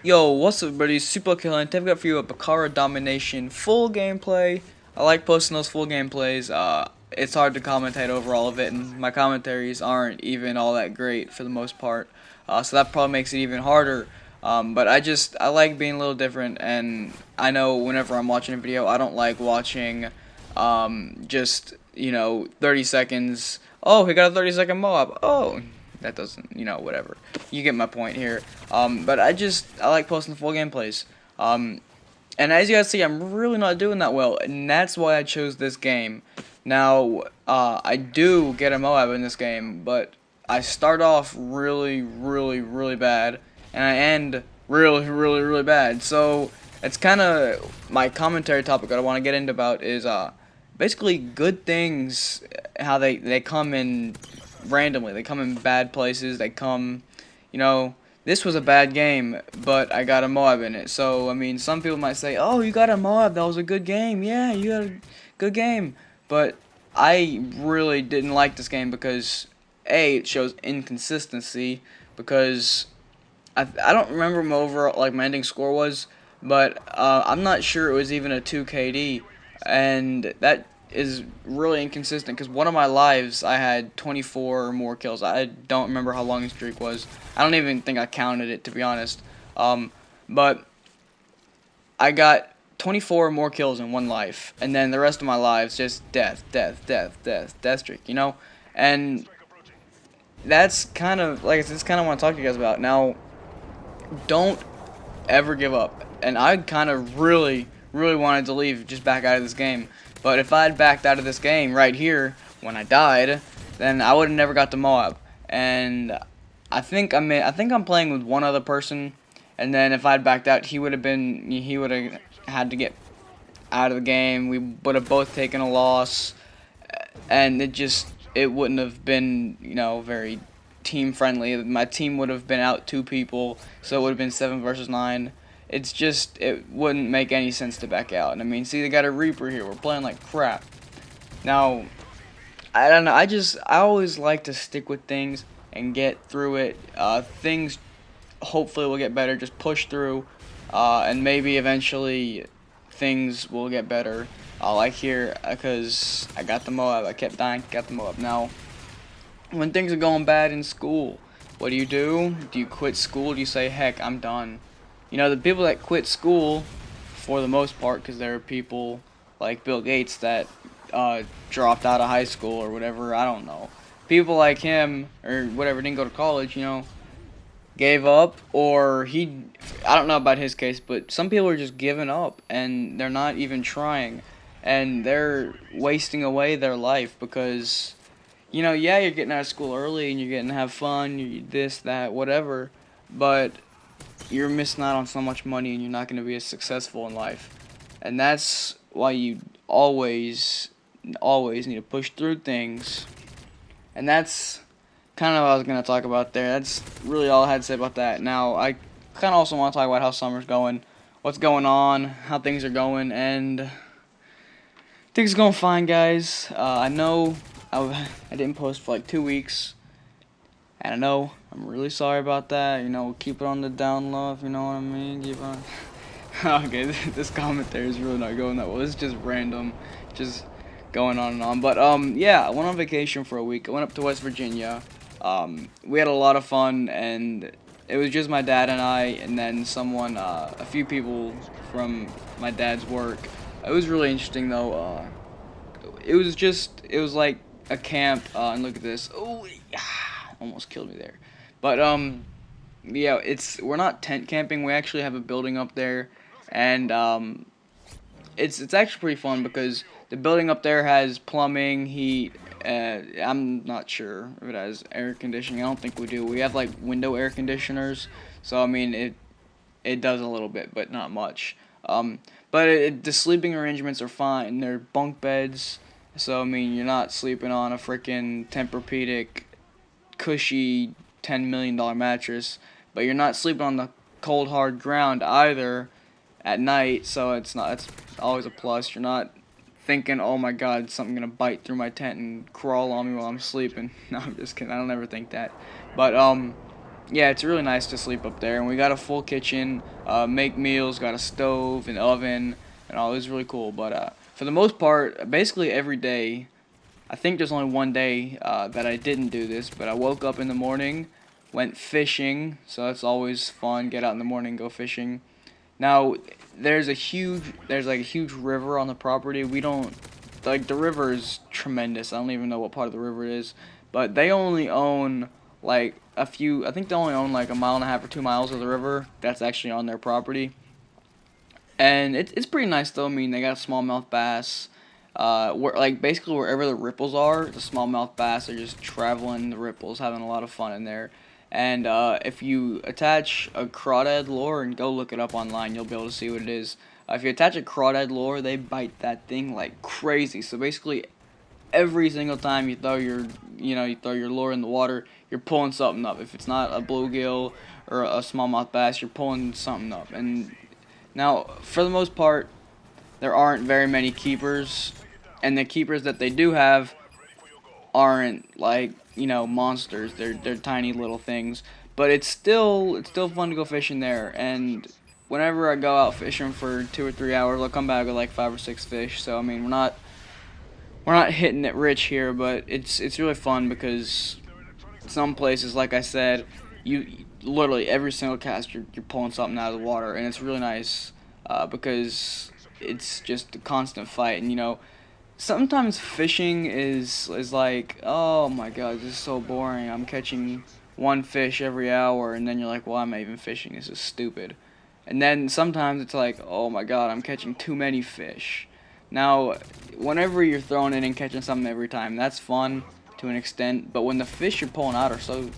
Yo, what's up, everybody? Super Killing. I've got for you a Bakara Domination full gameplay. I like posting those full gameplays. It's hard to commentate over all of it, and my commentaries aren't even all that great for the most part. So that probably makes it even harder. But I like being a little different, and I know whenever I'm watching a video, I don't like watching just 30 seconds. Oh, he got a 30-second Moab. Oh, that doesn't, whatever. You get my point here. But I like posting full gameplays. And as you guys see, I'm really not doing that well, and that's why I chose this game. Now, I do get a Moab in this game, but I start off really, really, really bad, and I end really, really, really bad. So it's kind of my commentary topic that I want to get into about is basically good things, how they come in randomly. They come in bad places. They come, you know, this was a bad game, but I got a Moab in it. So, I mean, some people might say, oh, you got a Moab, that was a good game. Yeah, you got a good game. But I really didn't like this game because, A, it shows inconsistency, because I don't remember my overall, like, my ending score was, but I'm not sure it was even a 2 KD, and that is really inconsistent because one of my lives I had 24 or more kills. I don't remember how long the streak was. I don't even think I counted it, to be honest. But I got 24 or more kills in one life, and then the rest of my lives just death, death, death, death, death streak, And that's kind of like it's kind of want to talk to you guys about now. Don't ever give up. And I kind of really, really wanted to leave, just back out of this game. But if I had backed out of this game right here when I died, then I would have never got to Moab. And I think I'm playing with one other person. And then if I'd backed out, he would have had to get out of the game. We would have both taken a loss, and it wouldn't have been very team friendly. My team would have been out 2 people, so it would have been 7 versus 9. It wouldn't make any sense to back out. And I mean, see, they got a Reaper here. We're playing like crap. Now, I don't know. I always like to stick with things and get through it. Things hopefully will get better. Just push through, and maybe eventually things will get better. Like here, because I got the Moab. I kept dying, got the Moab. Now, when things are going bad in school, what do? Do you quit school? Do you say, heck, I'm done? The people that quit school, for the most part, because there are people like Bill Gates that dropped out of high school or whatever, I don't know. People like him, or whatever, didn't go to college, gave up, or I don't know about his case, but some people are just giving up, and they're not even trying, and they're wasting away their life because yeah, you're getting out of school early and you're getting to have fun, this, that, whatever, but you're missing out on so much money and you're not going to be as successful in life. And that's why you always, always need to push through things. And that's kind of what I was going to talk about there. That's really all I had to say about that. Now, I kind of also want to talk about how summer's going, what's going on, how things are going, and things are going fine, guys. I know I didn't post for like 2 weeks, and I know I'm really sorry about that. Keep it on the down low, if you know what I mean. Keep on. Okay, this commentary is really not going that well. It's just random, just going on and on. But yeah, I went on vacation for a week. I went up to West Virginia. We had a lot of fun, and it was just my dad and I, and then a few people from my dad's work. It was really interesting though. It was like a camp, and look at this. Oh, almost killed me there. But yeah, we're not tent camping. We actually have a building up there, and it's actually pretty fun because the building up there has plumbing, heat. I'm not sure if it has air conditioning. I don't think we do. We have like window air conditioners, so I mean it does a little bit, but not much. But the sleeping arrangements are fine. They're bunk beds, so I mean you're not sleeping on a freaking Tempur-Pedic cushy $10 million mattress, but you're not sleeping on the cold hard ground either at night, so that's always a plus. You're not thinking, oh my god, something gonna bite through my tent and crawl on me while I'm sleeping. No, I'm just kidding. I don't ever think that. But yeah, it's really nice to sleep up there. And we got a full kitchen, make meals, got a stove, an oven, and all. It was really cool. But for the most part, basically every day, I think there's only one day that I didn't do this, but I woke up in the morning, went fishing, so that's always fun. Get out in the morning, go fishing. Now, there's like a huge river on the property. We don't, like, the river is tremendous. I don't even know what part of the river it is, but they only own like a few. I think they only own like a mile and a half or 2 miles of the river that's actually on their property, and it's pretty nice though. I mean, they got smallmouth bass. Like basically wherever the ripples are, the smallmouth bass are just traveling the ripples, having a lot of fun in there. And if you attach a crawdad lure and go look it up online, you'll be able to see what it is. If you attach a crawdad lure, they bite that thing like crazy. So basically, every single time you throw you throw your lure in the water, you're pulling something up. If it's not a bluegill or a smallmouth bass, you're pulling something up. And now, for the most part, there aren't very many keepers, and the keepers that they do have aren't like, monsters. They're tiny little things, but it's still fun to go fishing there. And whenever I go out fishing for 2 or 3 hours, I'll come back with like 5 or 6 fish. So I mean, we're not hitting it rich here, but it's really fun because some places, like I said, you literally every single cast you're pulling something out of the water, and it's really nice because it's just a constant fight. And sometimes fishing is like, oh my god, this is so boring. I'm catching one fish every hour, and then you're like, why am I even fishing? This is stupid. And then sometimes it's like, oh my god, I'm catching too many fish. Now, whenever you're throwing in and catching something every time, that's fun to an extent. But when the fish you're pulling out are so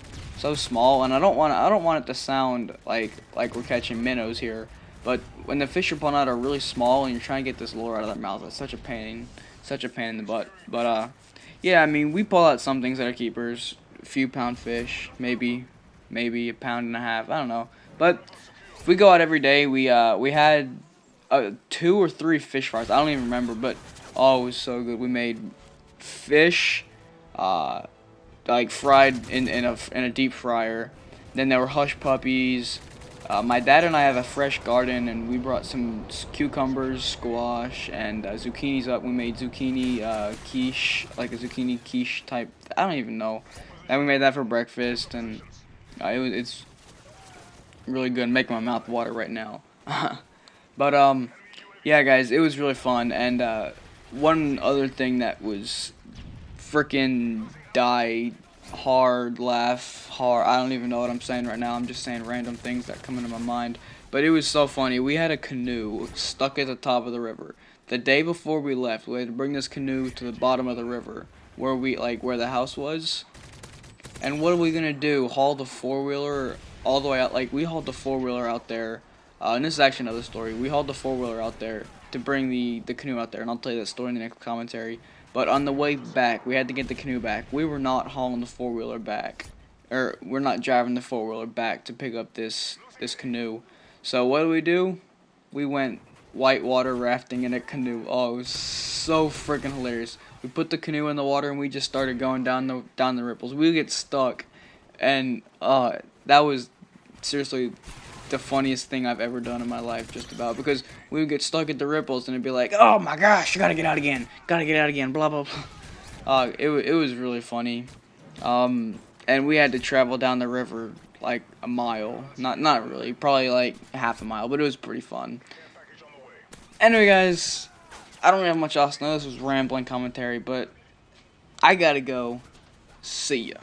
small, and I don't want it to sound like we're catching minnows here, but when the fish you're pulling out are really small and you're trying to get this lure out of their mouth, it's such a pain in the butt. But yeah, I mean, we pull out some things that are keepers, a few pound fish, maybe a pound and a half, I don't know. But if we go out every day, we had 2 or 3 fish fries. I don't even remember, but oh, it was so good. We made fish, like fried in a deep fryer. Then there were hush puppies. My dad and I have a fresh garden, and we brought some cucumbers, squash, and zucchinis up. We made zucchini quiche, like a zucchini quiche type. I don't even know. And we made that for breakfast, and it's really good. Making my mouth water right now. But yeah, guys, it was really fun. And one other thing that was freaking die hard, laugh hard. I don't even know what I'm saying right now. I'm just saying random things that come into my mind. But it was so funny. We had a canoe stuck at the top of the river. The day before we left, we had to bring this canoe to the bottom of the river, where the house was. And what are we gonna do? Haul the four-wheeler all the way out? Like, we hauled the four-wheeler out there. And this is actually another story. We hauled the four-wheeler out there to bring the canoe out there, and I'll tell you that story in the next commentary. But on the way back, we had to get the canoe back. We were not hauling the four-wheeler back, or we're not driving the four-wheeler back to pick up this canoe. So what do? We went whitewater rafting in a canoe. Oh, it was so freaking hilarious. We put the canoe in the water and we just started going down the ripples. We would get stuck, and that was seriously the funniest thing I've ever done in my life, just about, because we would get stuck at the ripples and it'd be like, oh my gosh, you gotta get out again, blah blah blah. It was really funny, and we had to travel down the river like a mile, not really, probably like half a mile, but it was pretty fun. Anyway, guys, I don't really have much else to know. This was rambling commentary, but I gotta go. See ya.